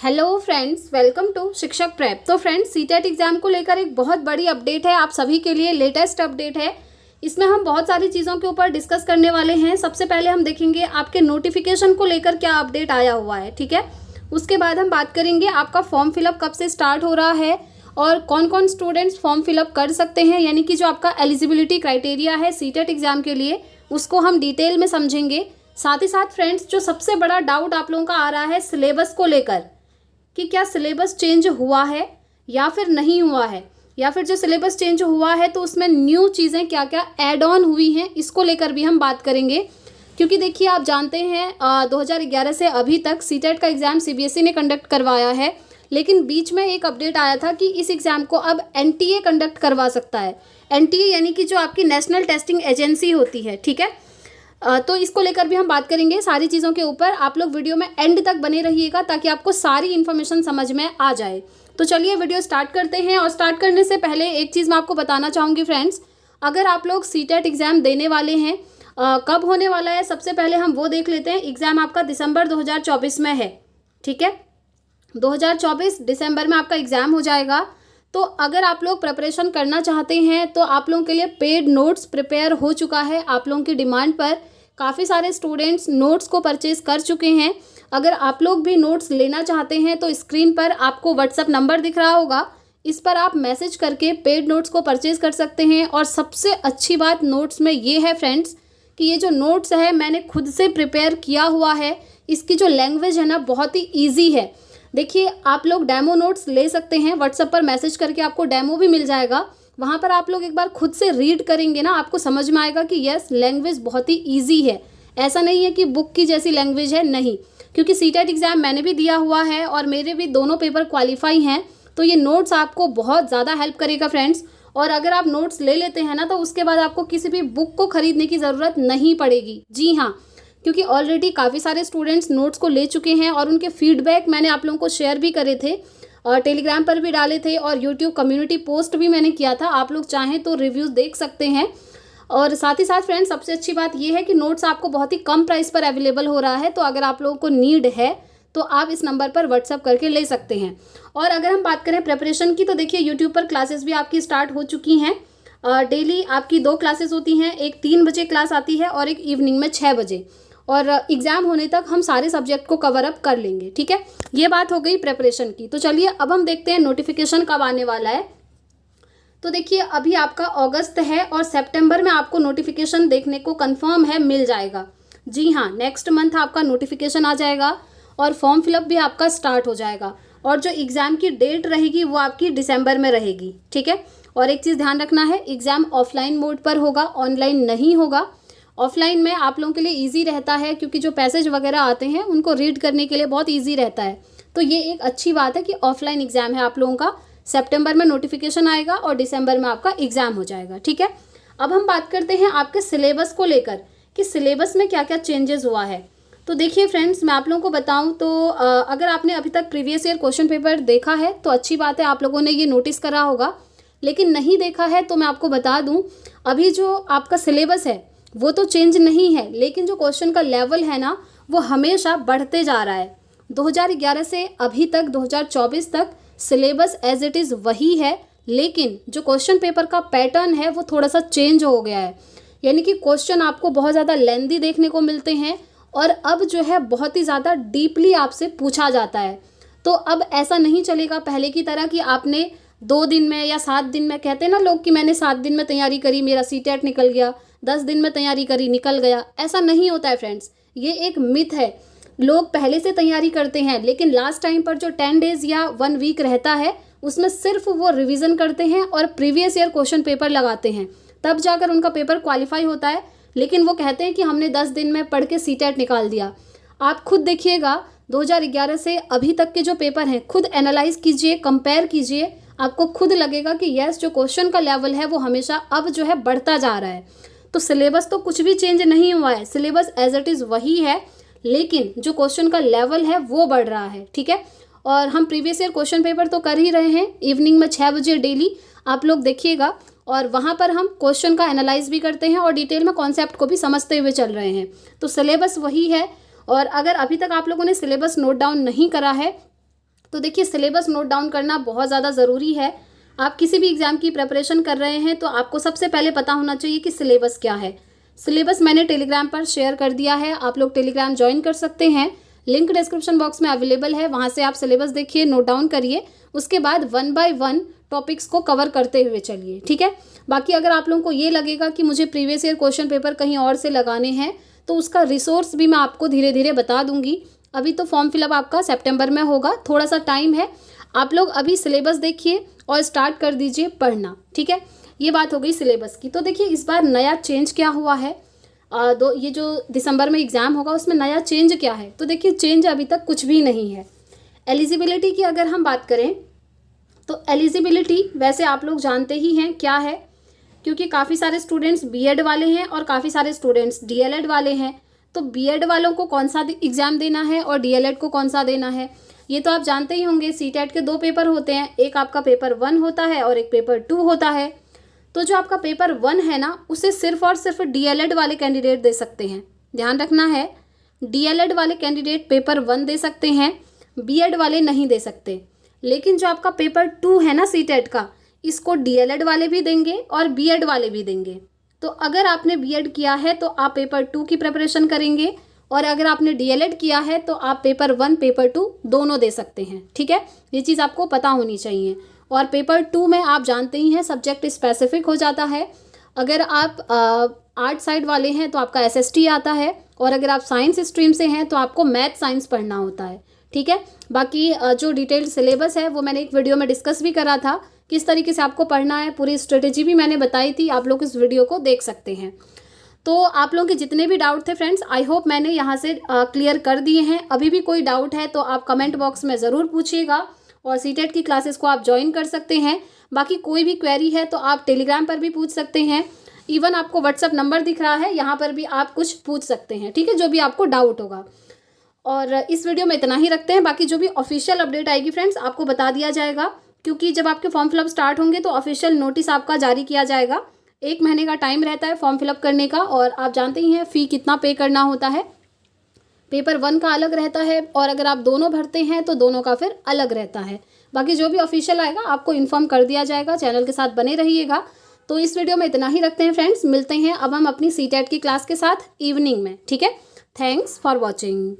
Hello friends, welcome to शिक्षक prep. तो friends, CTET exam को लेकर एक बहुत बड़ी अपडेट है आप सभी के लिए, लेटेस्ट अपडेट है। इसमें हम बहुत सारी चीज़ों के ऊपर डिस्कस करने वाले हैं। सबसे पहले हम देखेंगे आपके नोटिफिकेशन को लेकर क्या अपडेट आया हुआ है, ठीक है। उसके बाद हम बात करेंगे आपका फॉर्म फिलअप कब से स्टार्ट हो रहा है और कौन कौन स्टूडेंट्स फॉर्म फिलअप कर सकते हैं, यानी कि जो आपका एलिजिबिलिटी क्राइटेरिया है सीटेट एग्जाम के लिए, उसको हम डिटेल में समझेंगे। साथ ही साथ फ्रेंड्स, जो सबसे बड़ा डाउट आप लोगों का आ रहा है सिलेबस को लेकर कि क्या सिलेबस चेंज हुआ है या फिर नहीं हुआ है, या फिर जो सिलेबस चेंज हुआ है तो उसमें न्यू चीज़ें क्या क्या ऐड ऑन हुई हैं, इसको लेकर भी हम बात करेंगे। क्योंकि देखिए, आप जानते हैं 2011 से अभी तक सीटेट का एग्ज़ाम सीबीएसई ने कंडक्ट करवाया है, लेकिन बीच में एक अपडेट आया था कि इस एग्ज़ाम को अब एनटीए कंडक्ट करवा सकता है। एनटीए यानी कि जो आपकी नेशनल टेस्टिंग एजेंसी होती है, ठीक है। तो इसको लेकर भी हम बात करेंगे। सारी चीज़ों के ऊपर आप लोग वीडियो में एंड तक बने रहिएगा ताकि आपको सारी इन्फॉर्मेशन समझ में आ जाए। तो चलिए वीडियो स्टार्ट करते हैं। और स्टार्ट करने से पहले एक चीज़ मैं आपको बताना चाहूँगी फ्रेंड्स, अगर आप लोग सीटेट एग्ज़ाम देने वाले हैं, कब होने वाला है सबसे पहले हम वो देख लेते हैं। एग्ज़ाम आपका दिसंबर 2024 में है, ठीक है। 2024 दिसंबर में आपका एग्ज़ाम हो जाएगा। तो अगर आप लोग प्रिपरेशन करना चाहते हैं तो आप लोगों के लिए पेड नोट्स प्रिपेयर हो चुका है। आप लोगों की डिमांड पर काफ़ी सारे स्टूडेंट्स नोट्स को परचेज़ कर चुके हैं। अगर आप लोग भी नोट्स लेना चाहते हैं तो स्क्रीन पर आपको व्हाट्सएप नंबर दिख रहा होगा, इस पर आप मैसेज करके पेड नोट्स को परचेज़ कर सकते हैं। और सबसे अच्छी बात नोट्स में ये है फ्रेंड्स कि ये जो नोट्स है मैंने खुद से प्रिपेयर किया हुआ है। इसकी जो लैंग्वेज है ना, बहुत ही ईजी है। देखिए, आप लोग डेमो नोट्स ले सकते हैं, व्हाट्सएप पर मैसेज करके आपको डेमो भी मिल जाएगा। वहाँ पर आप लोग एक बार खुद से रीड करेंगे ना, आपको समझ में आएगा कि यस, लैंग्वेज बहुत ही ईजी है। ऐसा नहीं है कि बुक की जैसी लैंग्वेज है, नहीं। क्योंकि सीटेट एग्ज़ाम मैंने भी दिया हुआ है और मेरे भी दोनों पेपर क्वालिफाई हैं। तो ये नोट्स आपको बहुत ज़्यादा हेल्प करेगा फ्रेंड्स। और अगर आप नोट्स ले लेते हैं ना, तो उसके बाद आपको किसी भी बुक को खरीदने की ज़रूरत नहीं पड़ेगी। जी हाँ, क्योंकि ऑलरेडी काफ़ी सारे स्टूडेंट्स नोट्स को ले चुके हैं और उनके फीडबैक मैंने आप लोगों को शेयर भी करे थे और टेलीग्राम पर भी डाले थे और यूट्यूब कम्युनिटी पोस्ट भी मैंने किया था। आप लोग चाहें तो रिव्यूज़ देख सकते हैं। और साथ ही साथ फ्रेंड्स, सबसे अच्छी बात यह है कि नोट्स आपको बहुत ही कम प्राइस पर अवेलेबल हो रहा है। तो अगर आप लोगों को नीड है तो आप इस नंबर पर व्हाट्सअप करके ले सकते हैं। और अगर हम बात करें प्रिपरेशन की, तो देखिए यूट्यूब पर क्लासेस भी आपकी स्टार्ट हो चुकी हैं। डेली आपकी 2 क्लासेस होती हैं, एक 3 बजे क्लास आती है और एक इवनिंग में 6 बजे। और एग्ज़ाम होने तक हम सारे सब्जेक्ट को कवर अप कर लेंगे, ठीक है। ये बात हो गई प्रिपरेशन की। तो चलिए अब हम देखते हैं नोटिफिकेशन कब आने वाला है। तो देखिए, अभी आपका अगस्त है और सितंबर में आपको नोटिफिकेशन देखने को कंफर्म है, मिल जाएगा। जी हाँ, नेक्स्ट मंथ आपका नोटिफिकेशन आ जाएगा और फॉर्म फिलअप भी आपका स्टार्ट हो जाएगा। और जो एग्ज़ाम की डेट रहेगी वो आपकी दिसंबर में रहेगी, ठीक है। और एक चीज़ ध्यान रखना है, एग्ज़ाम ऑफलाइन मोड पर होगा, ऑनलाइन नहीं होगा। ऑफलाइन में आप लोगों के लिए इजी रहता है क्योंकि जो पैसेज वगैरह आते हैं उनको रीड करने के लिए बहुत इजी रहता है। तो ये एक अच्छी बात है कि ऑफलाइन एग्ज़ाम है आप लोगों का। सितंबर में नोटिफिकेशन आएगा और दिसंबर में आपका एग्ज़ाम हो जाएगा, ठीक है। अब हम बात करते हैं आपके सिलेबस को लेकर कि सिलेबस में क्या क्या चेंजेस हुआ है। तो देखिए फ्रेंड्स, मैं आप लोगों को बताऊं तो अगर आपने अभी तक प्रीवियस ईयर क्वेश्चन पेपर देखा है तो अच्छी बात है, आप लोगों ने ये नोटिस करा होगा। लेकिन नहीं देखा है तो मैं आपको बता दूँ, अभी जो आपका सिलेबस है वो तो चेंज नहीं है, लेकिन जो क्वेश्चन का लेवल है ना, वो हमेशा बढ़ते जा रहा है। 2011 से अभी तक 2024 तक सिलेबस एज इट इज़ वही है, लेकिन जो क्वेश्चन पेपर का पैटर्न है वो थोड़ा सा चेंज हो गया है। यानी कि क्वेश्चन आपको बहुत ज़्यादा लेंदी देखने को मिलते हैं और अब जो है बहुत ही ज़्यादा डीपली आपसे पूछा जाता है। तो अब ऐसा नहीं चलेगा पहले की तरह कि आपने 2 दिन में या 7 दिन में, कहते हैं ना लोग कि मैंने 7 दिन में तैयारी करी, मेरा सीटेट निकल गया, 10 दिन में तैयारी करी, निकल गया। ऐसा नहीं होता है फ्रेंड्स, ये एक मिथ है। लोग पहले से तैयारी करते हैं लेकिन लास्ट टाइम पर जो 10 डेज या 1 वीक रहता है उसमें सिर्फ वो रिवीजन करते हैं और प्रीवियस ईयर क्वेश्चन पेपर लगाते हैं, तब जाकर उनका पेपर क्वालिफाई होता है। लेकिन वो कहते हैं कि हमने 10 दिन में पढ़ के सीटेट निकाल दिया। आप खुद देखिएगा, 2011 से अभी तक के जो पेपर हैं खुद एनालाइज कीजिए, कंपेयर कीजिए, आपको खुद लगेगा कि यस, जो क्वेश्चन का लेवल है वो हमेशा अब जो है बढ़ता जा रहा है। तो सिलेबस तो कुछ भी चेंज नहीं हुआ है, सिलेबस एज इट इज़ वही है, लेकिन जो क्वेश्चन का लेवल है वो बढ़ रहा है, ठीक है। और हम प्रीवियस ईयर क्वेश्चन पेपर तो कर ही रहे हैं, इवनिंग में 6 बजे डेली आप लोग देखिएगा। और वहाँ पर हम क्वेश्चन का एनालाइज भी करते हैं और डिटेल में कॉन्सेप्ट को भी समझते हुए चल रहे हैं। तो सिलेबस वही है। और अगर अभी तक आप लोगों ने सिलेबस नोट डाउन नहीं करा है तो देखिए सिलेबस नोट डाउन करना बहुत ज़्यादा ज़रूरी है। आप किसी भी एग्ज़ाम की प्रिपरेशन कर रहे हैं तो आपको सबसे पहले पता होना चाहिए कि सिलेबस क्या है। सिलेबस मैंने टेलीग्राम पर शेयर कर दिया है, आप लोग टेलीग्राम ज्वाइन कर सकते हैं, लिंक डिस्क्रिप्शन बॉक्स में अवेलेबल है, वहाँ से आप सिलेबस देखिए, नोट डाउन करिए, उसके बाद 1 बाय 1 टॉपिक्स को कवर करते हुए चलिए, ठीक है। बाकी अगर आप लोगों को ये लगेगा कि मुझे प्रीवियस ईयर क्वेश्चन पेपर कहीं और से लगाने हैं तो उसका रिसोर्स भी मैं आपको धीरे धीरे बता दूंगी। अभी तो फॉर्म फिलअप आपका सितंबर में होगा, थोड़ा सा टाइम है, आप लोग अभी सिलेबस देखिए और स्टार्ट कर दीजिए पढ़ना, ठीक है। ये बात हो गई सिलेबस की। तो देखिए इस बार नया चेंज क्या हुआ है, ये जो दिसंबर में एग्ज़ाम होगा उसमें नया चेंज क्या है, तो देखिए चेंज अभी तक कुछ भी नहीं है। एलिजिबिलिटी की अगर हम बात करें तो एलिजिबिलिटी वैसे आप लोग जानते ही हैं क्या है, क्योंकि काफ़ी सारे स्टूडेंट्स बीएड वाले हैं और काफ़ी सारे स्टूडेंट्स डीएलएड वाले हैं। तो बीएड वालों को कौन सा एग्ज़ाम देना है और डीएलएड को कौन सा देना है ये तो आप जानते ही होंगे। सीटेट के 2 पेपर होते हैं, एक आपका पेपर 1 होता है और एक पेपर 2 होता है। तो जो आपका पेपर 1 है ना, उसे सिर्फ और सिर्फ डीएलएड वाले कैंडिडेट दे सकते हैं। ध्यान रखना है, डीएलएड वाले कैंडिडेट पेपर 1 दे सकते हैं, बीएड वाले नहीं दे सकते। लेकिन जो आपका पेपर 2 है ना सीटेट का, इसको डीएलएड वाले भी देंगे और बीएड वाले भी देंगे। तो अगर आपने बीएड किया है तो आप पेपर 2 की प्रिपरेशन करेंगे, और अगर आपने डीएलएड किया है तो आप पेपर 1 पेपर 2 दोनों दे सकते हैं, ठीक है। ये चीज़ आपको पता होनी चाहिए। और पेपर 2 में आप जानते ही हैं सब्जेक्ट स्पेसिफिक हो जाता है। अगर आप आर्ट साइड वाले हैं तो आपका एसएसटी आता है, और अगर आप साइंस स्ट्रीम से हैं तो आपको मैथ साइंस पढ़ना होता है, ठीक है। बाकी जो डिटेल्ड सिलेबस है वो मैंने एक वीडियो में डिस्कस भी करा था, किस तरीके से आपको पढ़ना है, पूरी स्ट्रेटेजी भी मैंने बताई थी, आप लोग इस वीडियो को देख सकते हैं। तो आप लोगों के जितने भी डाउट थे फ्रेंड्स, आई होप मैंने यहाँ से क्लियर कर दिए हैं। अभी भी कोई डाउट है तो आप कमेंट बॉक्स में ज़रूर पूछिएगा, और सीटेट की क्लासेस को आप ज्वाइन कर सकते हैं। बाकी कोई भी क्वेरी है तो आप टेलीग्राम पर भी पूछ सकते हैं, इवन आपको व्हाट्सअप नंबर दिख रहा है, यहाँ पर भी आप कुछ पूछ सकते हैं, ठीक है, जो भी आपको डाउट होगा। और इस वीडियो में इतना ही रखते हैं, बाकी जो भी ऑफिशियल अपडेट आएगी फ्रेंड्स आपको बता दिया जाएगा, क्योंकि जब आपके फॉर्म फिलअप स्टार्ट होंगे तो ऑफिशियल नोटिस आपका जारी किया जाएगा। 1 महीने का टाइम रहता है फॉर्म फिलअप करने का, और आप जानते ही हैं फ़ी कितना पे करना होता है। पेपर 1 का अलग रहता है, और अगर आप दोनों भरते हैं तो दोनों का फिर अलग रहता है। बाकी जो भी ऑफिशियल आएगा आपको इन्फॉर्म कर दिया जाएगा, चैनल के साथ बने रहिएगा। तो इस वीडियो में इतना ही रखते हैं फ्रेंड्स, मिलते हैं अब हम अपनी सीटेट की क्लास के साथ इवनिंग में, ठीक है। Thanks for watching.